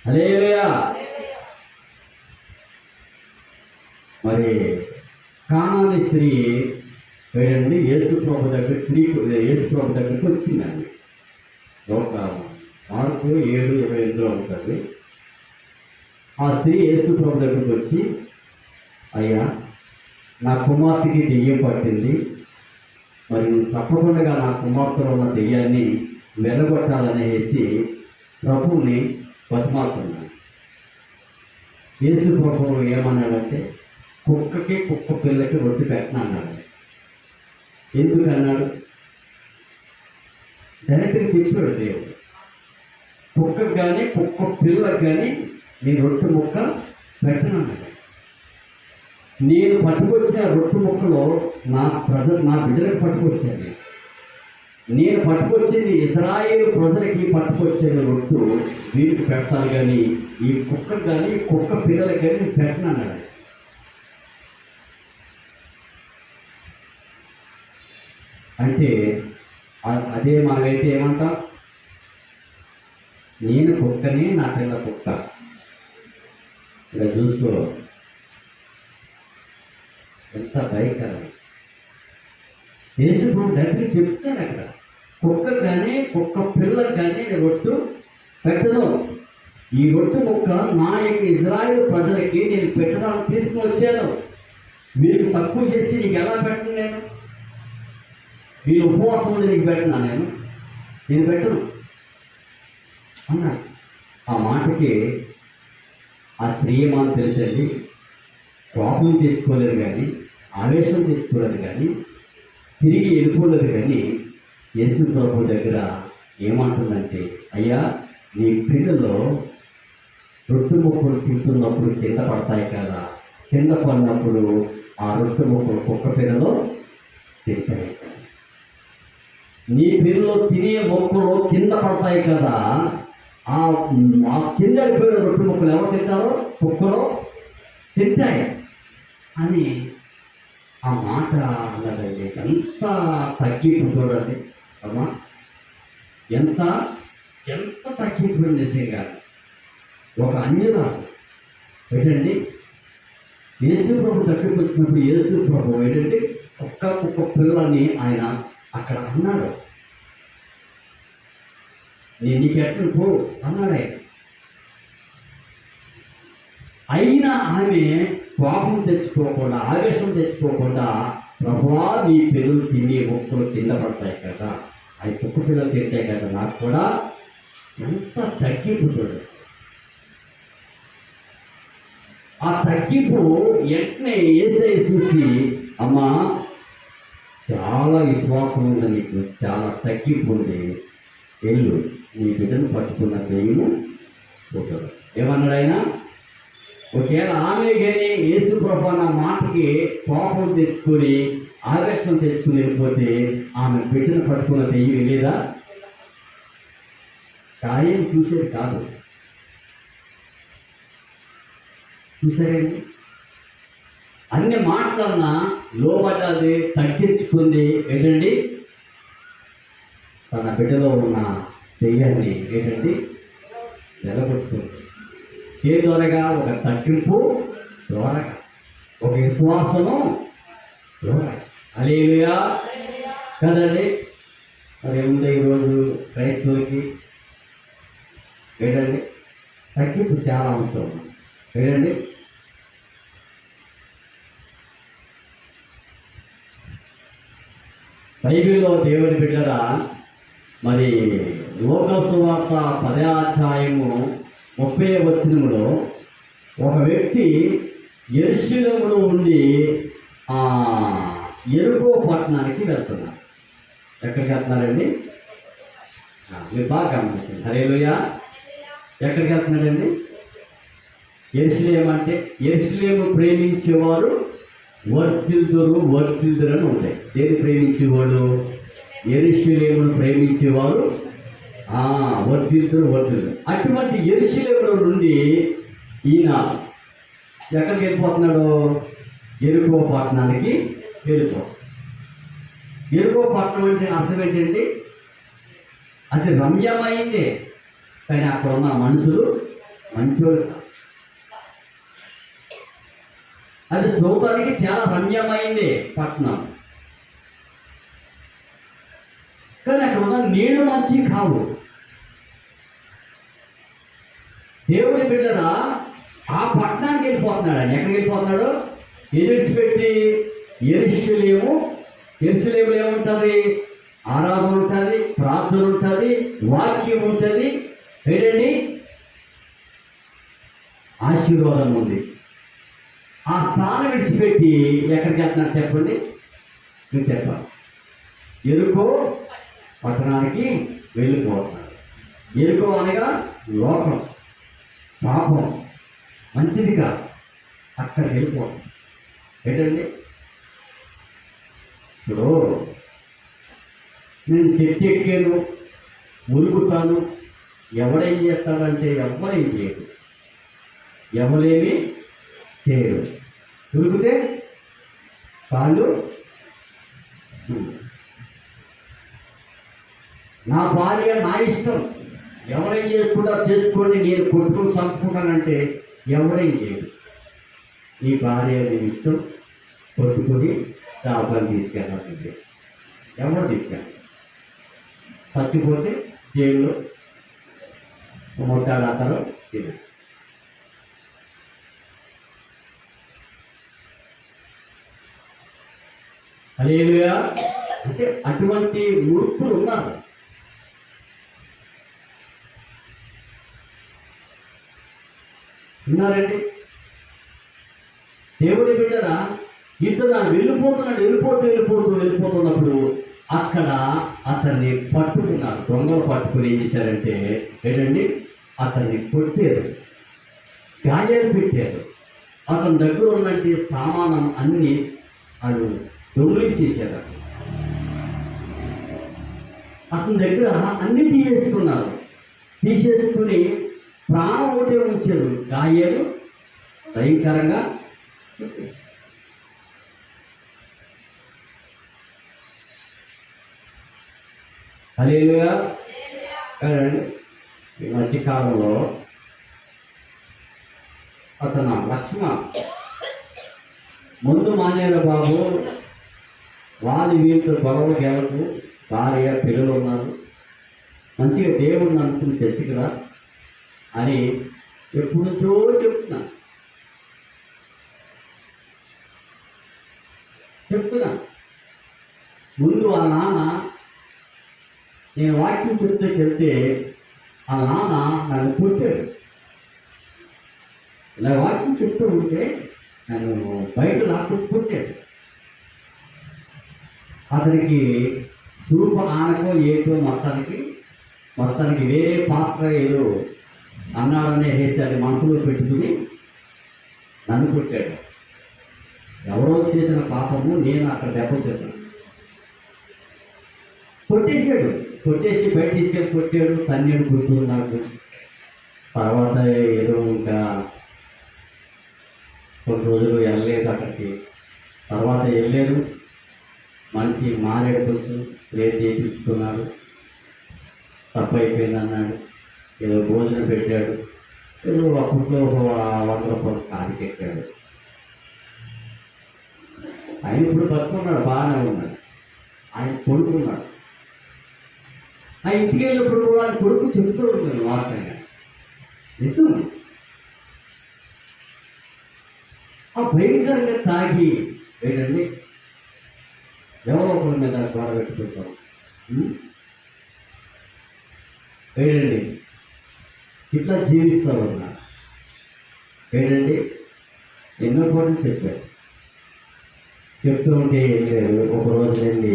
హల్లెలూయా. మరి కానాని స్త్రీ ఏంటండి యేసు ప్రభు దగ్గరికి వచ్చిందండి. ఒక మార్కు 7:28 ఉంటుంది. ఆ స్త్రీ యేసు ప్రభు దగ్గరికి వచ్చి, అయ్యా నా కుమార్తెకి దెయ్యం పట్టింది, మరి తప్పకుండా నా కుమార్తెలో ఉన్న దెయ్యాన్ని వెలగొట్టాలనేసి ప్రభువుని బతిమాలుతున్నాడు. యేసు ప్రభువు ఏమన్నాడంటే, కుక్కకి కుక్క పిల్లకి రొట్టె పెట్టను అన్నాడు. ఎందుకు అన్నాడు? డైరెక్ట్గా చెప్పాడు దేవుడు. కుక్కకు కానీ కుక్క పిల్లకి కానీ నేను రొట్టె ముక్క పెట్టను అన్నాడు. నేను పట్టుకొచ్చిన రొట్టె ముక్కలో నా బిడ్డలకు పట్టుకొచ్చాను. నేను పట్టుకొచ్చింది ఇశ్రాయేలు ప్రజలకి పట్టుకొచ్చిన రొట్టు వీరికి పెడతాను, కానీ ఈ కుక్కకు కానీ కుక్క పిల్లలకి కానీ నేను పెట్టను అన్నాడు. అంటే అదే మనమైతే ఏమంటాం? నేను కుక్కని, నా పిల్ల కుక్క. ఇలా చూసుకో ఎంత భయంకరం. యేసు దగ్గర చెప్తాడు అక్కడ, కుక్క కానీ కుక్క పిల్లలకు కానీ నేను రొట్టు పెట్టను. ఈ రొట్టు ముక్క నా యొక్క ఇజ్రాయేలు ప్రజలకి నేను పెట్టడానికి తీసుకుని వచ్చాను. మీరు తక్కువ చేసి నీకు ఎలా పెట్టను? నేను ఉపవాసం ఉండి నీకు పెట్టినా నేను పెట్టను అన్నాడు. ఆ మాటకి ఆ స్త్రీ ఏమని తెలిసండి, కోపం తెచ్చుకోలేదు కానీ, ఆవేశం తెచ్చుకోలేదు కానీ, తిరిగి వెళ్ళిపోలేదు కానీ, యేసు ప్రభు దగ్గర ఏమంటుందంటే, అయ్యా నీ పిల్లలు రొట్టె ముక్కలు తింటున్నప్పుడు కింద పడతాయి కదా, కింద పడినప్పుడు ఆ రొట్టె ముక్కలు కుక్క పిల్లలో తింటాయి. నీ పిల్లలు తినే మొక్కలు కింద పడతాయి కదా, ఆ కింద పడిపోయిన రొట్టె ముక్కలు ఎవరు తింటారో కుక్కలో తింటాయి అని ఆ మాట అన్నదండి. ఎంత తగ్గింపు చూడండి అమ్మా, ఎంత ఎంత తగ్గింపు నిజంగా. ఒక అన్యురాలు ఏంటండి, యేసు ప్రభు దగ్గరికి వచ్చినప్పుడు యేసు ప్రభు ఏంటంటే ఒక్క పిల్లని ఆయన అక్కడ అన్నాడు, నేను నీకు ఎక్కడ పో అన్నాడు ఆయన. అయినా ఆమె కోపం తెచ్చుకోకుండా, ఆవేశం తెచ్చుకోకుండా, ప్రభువా నీ పిల్లలు తినే మొక్కలు కింద పడతాయి కదా, అవి కుక్క పిల్లలు తింటాయి కదా, నాకు కూడా ఎంత తగ్గింపు చూడు. ఆ తగ్గింపు వెంటనే యేసయ్య చూసి, అమ్మా చాలా విశ్వాసం ఉంది నీకు, చాలా తగ్గింపు ఉంది, వెళ్ళు నీ బిడ్డను పట్టుకున్న దెయ్యము పోతుంది ఏమన్నాడు ఆయన. ఒకవేళ ఆమె కానీ యేసు ప్రభు అన్న మాటకి కోపం తెచ్చుకొని ఆవేశం తెచ్చుకుని వెళ్ళిపోతే ఆమె బిడ్డను పట్టుకున్న దెయ్యం లేదా? కార్యం చూసేది కాదు. చూసారండి, అన్ని మాటలన్నా లోబడ్డది, తగ్గించుకుంది ఏంటండి, తన బిడ్డలో ఉన్న దెయ్యాన్ని ఏంటండి నిలబెట్టుకుంది. చేదొరగా ఒక తగ్గింపు దూరగా, ఒక విశ్వాసము దూరగా. హల్లెలూయా కదండి. మరి ఏముంది ఈరోజు క్రైస్తవులకి ఏంటండి తగ్గింపు చాలా అవసరం ఏంటండి. బైబిల్లో దేవుని బిడ్డగా మరి లోకా సువార్త 10వ అధ్యాయము 30వ వచనములో ఒక వ్యక్తి యెరూషలేములో ఉండి యెరికో పట్టణానికి వెళ్తున్నారు. ఎక్కడికి వెళ్తున్నారండి? మీరు బాగా గమనించండి. హల్లెలూయా. ఎక్కడికి వెళ్తున్నాడండి? యెరూషలేము అంటే, యెరూషలేము ప్రేమించేవారు వర్ధిల్లుదురు అని ఉంటాయి. దేని ప్రేమించేవాడు? యెరూషలేమును ప్రేమించేవారు వర్ధిల్లుదురు. అటువంటి యెరూషలేములో నుండి ఈయన ఎక్కడికి వెళ్ళిపోతున్నాడు? యెరికో పట్టణానికి వెళ్ళిపోతాడు. యెరికో పట్టణం అంటే అర్థం ఏంటండి? అది రమ్యమైందే, కానీ అక్కడ ఉన్న మనుషులు మంచోళ్ళు. అది చూడటానికి చాలా రమ్యమైంది పట్టణం, కానీ అక్కడ ఉన్న నీళ్లు మంచి కావు. దేవుడి బిడ్డరా ఆ పట్టణానికి వెళ్ళిపోతున్నాడు. ఆయన ఎక్కడికి వెళ్ళిపోతున్నాడు? ఎదిరిచిపెట్టి యెరూషలేములో ఏముంటుంది? ఆరాధన ఉంటుంది, ప్రార్థన ఉంటుంది, వాక్యం ఉంటుంది, ఏంటండి ఆశీర్వాదం ఉంది. ఆ స్థానం విడిచిపెట్టి ఎక్కడికి వెళ్తున్నారు చెప్పండి? మీరు చెప్పాలి. యెరికో పట్టణానికి వెళ్ళిపోతున్నారు. యెరికో అనగా లోకం, పాపం, మంచిది కాదు. అక్కడికి వెళ్ళిపోతాం ఏంటండి. ఇప్పుడు నేను చెట్టు ఎక్కాను, మురుగుతాను, ఎవడేం చేస్తాడంటే ఎవరేం చేయడు, ఎవరేమి చేయడు. ఉరికితే కాళ్ళు, నా భార్య నా ఇష్టం, ఎవరేం చేసుకుంటారో చేసుకోండి, నేను కొట్టుకుని చంపుకుంటానంటే ఎవరేం చేయడు. నీ భార్య నేను ఇష్టం, కొట్టుకుని డాబాలు తీసుకెళ్ళాలంటే ఎవరు తీసుకెళ్ళాలి? చచ్చిపోతే జైల్లో మొట్టాడతారో తిన. హల్లెలూయా. అంటే అటువంటి మూర్ఖులు ఉన్నారు. ఉన్నారండి. దేవుడి బిడ్డరా ఇతను వెళ్ళిపోతున్నప్పుడు అక్కడ అతన్ని పట్టుకున్నారు. దొంగలు పట్టుకుని ఏం చేశారంటే ఏంటండి, అతన్ని కొట్టారు, గాయాలు పెట్టారు. అతని దగ్గర ఉన్నటువంటి సామానం అన్ని వాళ్ళు దొంగిలించేశారు. అతని దగ్గర అన్ని తీసేసుకున్నారు. తీసేసుకుని ప్రాణం ఒకటే ఉంచారు. గాయాలు భయంకరంగా హల్లెలూయా. ఈ మధ్యకాలంలో అతను లక్ష్మణ ముందు మానేరు బాబు వాళ్ళు వీళ్ళతో గొడవలు గెలకు భార్య పిల్లలు ఉన్నారు, మంచిగా దేవుడిని అనుకుని చర్చికిరా అని ఎప్పుడుచో చెప్తున్నా ముందు వాళ్ళ నాన్న నేను వాక్యం చెప్తే వాళ్ళ నాన్న నన్ను కొట్టాడు. ఇలా వాక్యం చెప్తూ ఉంటే నన్ను బయట లాక్కొచ్చి కొట్టాడు. అతనికి చూపు ఆనకో ఏటో మొత్తానికి వేరే పాత్ర ఏదో అన్నాడనే వేసి అది మనసులో పెట్టుకుని నన్ను కొట్టాడు. ఎవరో చేసిన పాపము నేను అక్కడ దెబ్బతిన్నాను. కొట్టేసి బయట తీసుకెళ్ళి కొట్టాడు. తన్నేడు గుర్తుంది నాకు. తర్వాత ఏదో ఇంకా కొన్ని రోజులు వెళ్ళలేదు అక్కడికి. తర్వాత వెళ్ళారు, మనిషి మారేడు కొంచెం ప్రేర్ చేయించుకున్నాడు. తప్పు అయిపోయింది అన్నాడు. ఏదో భోజనం పెట్టాడు. ఏదో అప్పట్లో 100 రూపాయలు కాడికెట్టాడు. ఆయన ఇప్పుడు బతుకున్నాడు, బాగానే ఉన్నాడు. ఆయన కొడుకున్నాడు. ఆ ఇంటికి వెళ్ళినప్పుడు వాళ్ళ కొడుకు చెబుతూ ఉంటుంది వాస్తవంగా నిజం. ఆ భయంకరంగా తాగి ఏంటండి ఎవరో ఒకరి మీద గొడవ పెట్టుకుంటాం. ఏంటండి ఇట్లా జీవిస్తూ ఉన్నా ఏంటండి ఎన్నో కోట్లు చెప్పారు. చెప్తూ ఉంటే ఏం లేదు. ఒకరోజు వెళ్ళి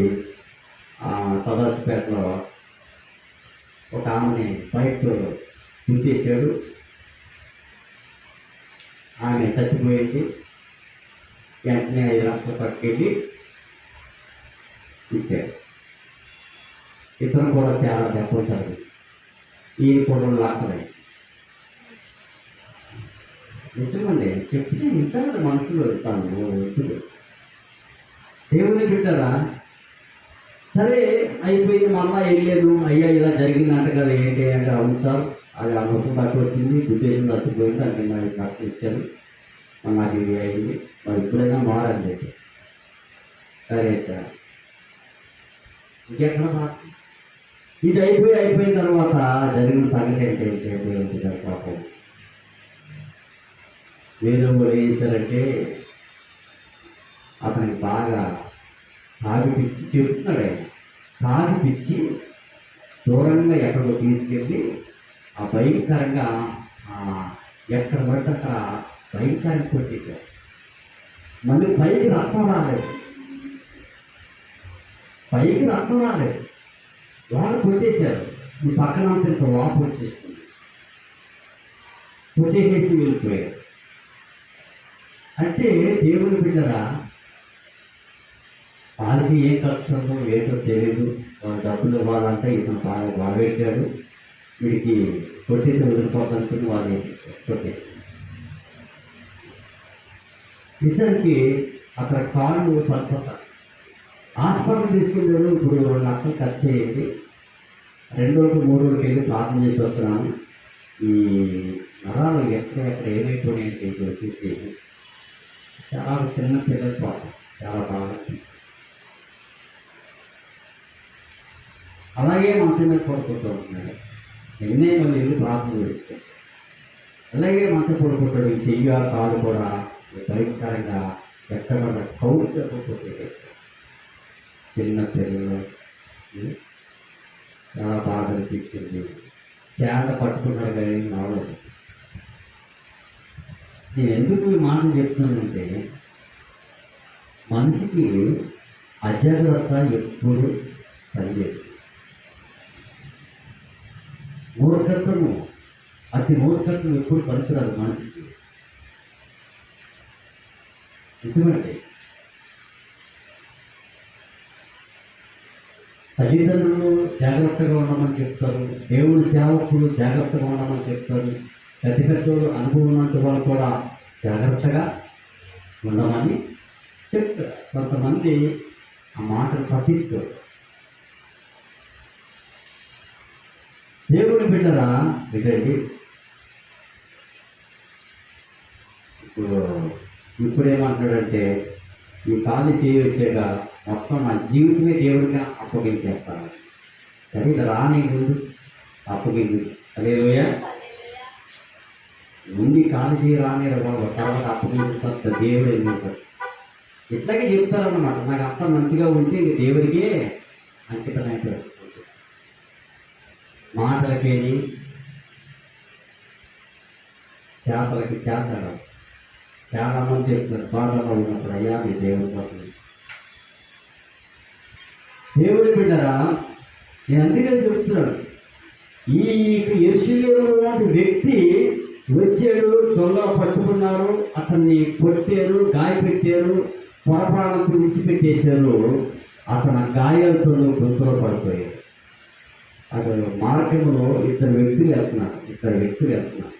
సదాశివపేటలో ఒక ఆమెని బైక్తో గుర్తించాడు. ఆమె చచ్చిపోయింది. వెంటనే 5 లక్షలు పట్టుకెళ్ళి ఇచ్చాడు. ఇతను కూడా చాలా దెబ్బతాడు. ఈయన కూడా 2 లక్షలు. నిజమండి చెప్తే ఇంటారు మనుషులు తాను వ్యక్తులు. దేవుని బిడ్డరా సరే అయిపోయింది. మళ్ళా వెళ్ళలేదు. అయ్యా ఇలా జరిగిందంట కదా ఏంటి అంటే అవును సార్ అది ఆ మొత్తం తక్కువ వచ్చింది, ఉద్దేశం తచ్చిపోయింది, అంటే 5 లక్షలు ఇచ్చారు, నాకు ఇది అయింది, మరి ఇప్పుడైనా మారని చెప్పి. సరే సార్ ఇంకెక్కడ మాట ఇది అయిపోయిన తర్వాత జరిగిన సంగతి ఏంటంటే పాపం వేరే వాళ్ళు ఏం చేశారంటే అతనికి బాగా తాగిపిచ్చి చెప్తున్నాడు. ఆయన తాగిపిచ్చి దూరంగా ఎక్కడికో తీసుకెళ్ళి ఆ భయంకరంగా ఎక్కడ పడితే అక్కడ భయంకరంగా కొట్టేశారు. మళ్ళీ పైకి రక్తం రాలేదు. వాళ్ళు కొట్టేశారు. ఈ పక్కన ఇంత వాపు వచ్చేస్తుంది. కొట్టేసి వెళ్ళిపోయారు. అంటే దేవుని బిడ్డరా వాళ్ళకి ఏం ఖర్చు ఉందో ఏంటో తెలియదు. వాళ్ళు డబ్బులు ఇవ్వాలంటే ఇతను బాగా గొడవెట్టాడు. వీడికి కొట్టేసి వదిలిపోతానుకుని వాళ్ళు కొట్టేసి నిజానికి అక్కడ కాళ్ళు పడిపోతారు. హాస్పిటల్ తీసుకెళ్ళారు. ఇప్పుడు 2 లక్షలు ఖర్చు అయ్యింది. 2 రోజులు 3 రోజులకి వెళ్ళి ప్రార్థన చేసి వస్తున్నాను. ఈ నరాలు ఎక్కడ ఏమైపోయినాయంటే చూసి చాలా చిన్న పిల్లలు పాపం చాలా బాగా అలాగే మంచం మీద పడుకుంటూ ఉంటున్నాడు. ఎన్నే మళ్ళీ వెళ్ళి ప్రార్థన చేస్తాడు. అలాగే మంచం పడుకుంటాడు. చెయ్యి కాలు కూడా భయంకరంగా ఎక్కడ కౌలుతో కొట్టేస్తాడు. చిన్న పిల్లలు చాలా బాధ అనిపించింది. చేత పట్టుకున్నాడు కానీ నవ్వలేదు. నేను ఎందుకు ఈ మాటలు చెప్తున్నానంటే మనిషికి అజాగ్రత్త ఎప్పుడు పనిచేస్తుంది. మూర్ఖత్వము అతి మూర్ఖత్వం ఎప్పుడు పనికిరాదు మనిషికి. నిజమండి. తల్లిదండ్రులు జాగ్రత్తగా ఉండమని చెప్తారు, దేవుని సేవకులు జాగ్రత్తగా ఉండమని చెప్తారు, పెద్ద పెద్దోళ్ళు అనుభవం ఉన్నట్టు వాళ్ళు కూడా జాగ్రత్తగా ఉండమని చెప్తారు. కొంతమంది ఆ మాటలు పట్టించుకోరు. దేవుని బిడ్డరా బిడ్డండి, ఇప్పుడేమంటాడంటే ఈ ఖాళీ చేయొచ్చాక మొత్తం నా జీవితమే దేవుడిగా అప్పగించేస్తాను. సరే ఇది రాని ముందు అప్పగింది అదేలోయ ముందు ఖాళీ చేయి రాని తర్వాత అప్పగించేస్తా దేవుడు ఏం చేస్తాడు. ఇట్లాగే చెప్తారన్నమాట. నాకు అంత మంచిగా ఉంటే ఇంక దేవుడికే అంకితమైపోయాడు. మాటలకేది చేపలకి చేతడం. చాలా మంది చెప్తారు బాధలో ఉన్నప్పుడు, అయ్యా మీ దేవుడి కోసం. దేవుడి బిడ్డరా, నేను అందుకే చెప్తున్నాను, ఈ యెరూషలేము లాంటి వ్యక్తి వచ్చాడు, దొంగలు పట్టుకున్నారు, అతన్ని కొట్టారు, గాయపెట్టారు, పొరపాటు విడిచిపెట్టేశారు. అతని గాయాలతో గొంతులో పడిపోయారు. అతను మార్గంలో ఇద్దరు వ్యక్తులు వెళ్తున్నారు.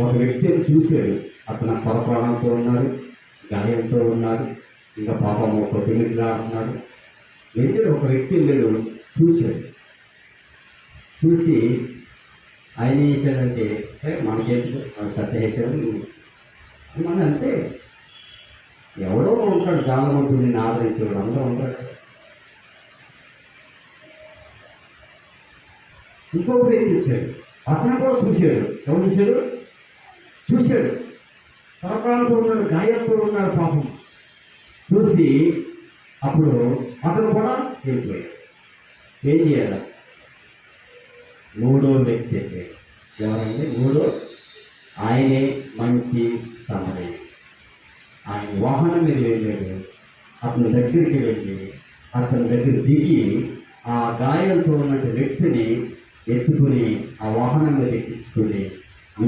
ఒక వ్యక్తిని చూశాడు, అతను పొరపాడంతో ఉన్నాడు, గాయంతో ఉన్నాడు, ఇంకా పాపము కొద్దిగా అంటున్నాడు. అయితే ఒక వ్యక్తి వెళ్ళాడు, చూసి ఆయన ఏం చేశాడంటే మనకేంటి సత్యహేశాడు మన అంటే ఎవడో ఉంటాడు జాలమంతుడు నిన్ను ఆదరించేవాడు, అందరూ ఉంటాడు. ఇంకొక వ్యక్తి వచ్చాడు, అతను కూడా చూశాడు. ఎవరు చూశాడు పొరపాటుతో ఉన్నాడు, గాయంతో ఉన్నాడు పాపం. చూసి అప్పుడు అతను కూడా వెళ్ళిపోయాడు. ఏం చేయాలి? మూడో వ్యక్తి అయితే ఎవరంటే ఆయనే మంచి సమరయుడు. ఆయన వాహనం మీద వెళ్ళాడు, అతని దగ్గరికి వెళ్ళి అతని దగ్గర దిగి ఆ గాయంతో ఉన్న వ్యక్తిని ఎత్తుకుని ఆ వాహనం మీద ఎక్కించుకుని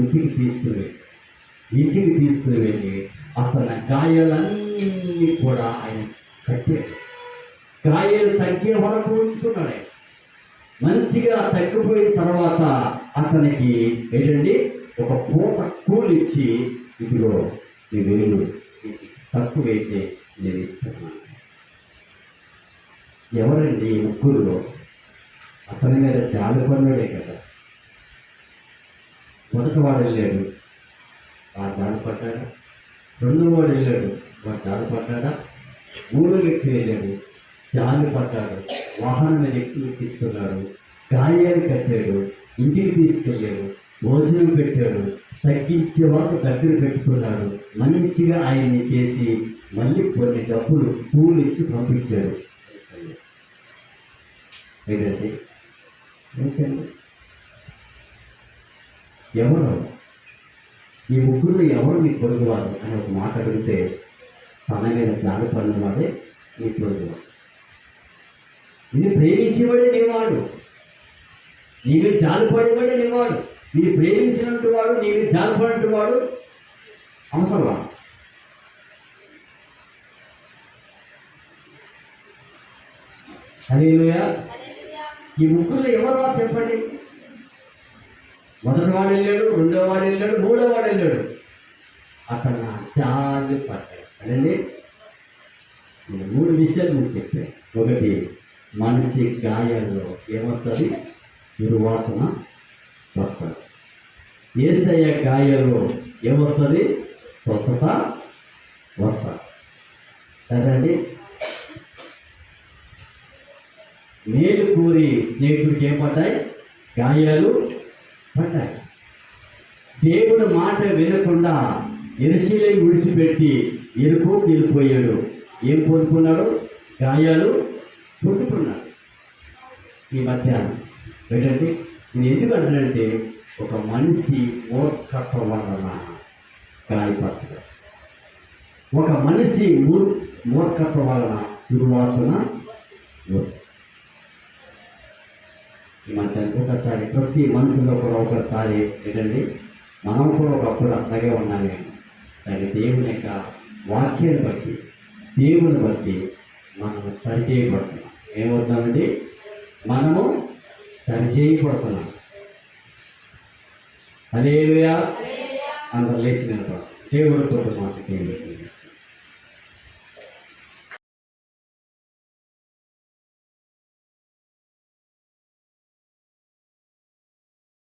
ఇంటికి తీసుకుని వెళ్ళి అతని గాయాలన్నీ కూడా ఆయన కట్టాడు. గాయాలు తగ్గే వరకు ఉంచుకున్నాడు. మంచిగా తగ్గిపోయిన తర్వాత అతనికి ఏంటండి ఒక పూట కూలిచ్చి, ఇదిగో నీ వెలుగు తక్కువైతే నేను ఇస్తున్నాను. ఎవరండి ఈ ముగ్గురులో? అతని మీద జాలిపడినాడే కదా. మొదటివాడు వెళ్ళాడు, వాడు జాలిపడ్డాడా? రెండో వాడు వెళ్ళాడు, వాడు జాలిపడ్డాడా? మూడో వ్యక్తి వెళ్ళాడు, జాలిపడ్డాడు, వాహనం మీద ఎక్కించుకున్నాడు, గాయాలు కట్టాడు, ఇంటికి తీసుకెళ్ళాడు, భోజనం పెట్టాడు, తగ్గించే వాళ్ళు దగ్గర పెట్టుకున్నాడు, మంచిగా ఆయన్ని చేసి మళ్ళీ కొన్ని డబ్బులు పూలు ఇచ్చి పంపించాడు. ఏంటంటే ఎవరు ఈ ముగ్గురు ఎవరు నీ పొరుగువారు అని ఒక మాట అడిగితే తన మీద జాలిపడిన వాడే నీ పొరుగువాడు. ఇది ప్రేమించేవాడే నీవాడు, నీవే జాలిపడేవాడే నీవాడు. నీ ప్రేమించినట్టు వాడు, నీవే జాలిపడినట్టు వాడు అవసరమా? హల్లెలూయా. ఈ ముగ్గురు ఎవరో చెప్పండి. మొదటి వాడు వెళ్ళాడు, రెండో వాడు వెళ్ళాడు, మూడో వాడు వెళ్ళాడు. అతను జాలి పడ్డాడు. అదండి మూడు విషయాలు మీకు చెప్పాను. ఒకటి, మనిషి గాయాల్లో ఏమొస్తుంది? దుర్వాసన వస్తుంది. యేసయ్య గాయాల్లో ఏమొస్తుంది? స్వస్థత వస్తుంది. కదండి. మేలు కోరి స్నేహితుడికి ఏం పడ్డాయి? గాయాలు పడ్డాయి. దేవుడు మాట వినకుండా యెరూషలేము విడిచిపెట్టి ఎరుకు వెళ్ళిపోయాడు. ఏం పొందుకున్నాడు? గాయాలు పొందుకున్నాడు. ఈ మధ్యాహ్నం ఏంటంటే నేను ఎందుకంటానంటే ఒక మనిషి మూర్ఖత్వం వలన గాయపడతాడు. ఒక మనిషి మూర్ఖత్వం వలన దుర్వాసన వస్తుంది. ఈ మధ్యాహ్నం ఒకసారి ప్రతి మనుషుల్లో కూడా ఒకసారి ఏంటండి మనం కూడా ఒకప్పుడు అట్లాగే ఉన్నాము. దాని దేవుని యొక్క వాక్యాన్ని బట్టి దేవుని బట్టి మనము సరిచేయబడుతున్నాం. ఏమవుతున్నామండి? మనము సరిచేయబడుతున్నాం. హల్లెలూయా. అందరు లేచి నిలబడాలి. దేవుడితో మాట